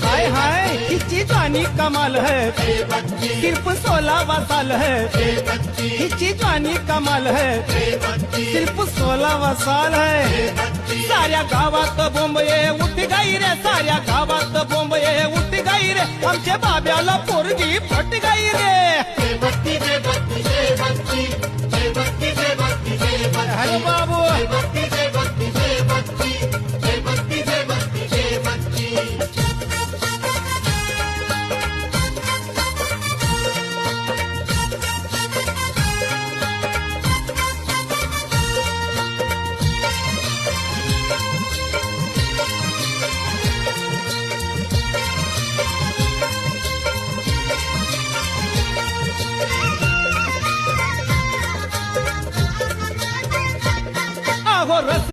हाय हाय हिची जवानी कमाल है, सिर्फ 16वां साल है। हिची जवानी कमाल है, सिर्फ 16वां साल है। साऱ्या गावात बोंबये उठ गई रे, साऱ्या गावात बोंबये उठ गई रे, आमच्या बाब्याला पोरगी फट गई रे। अरे बाबा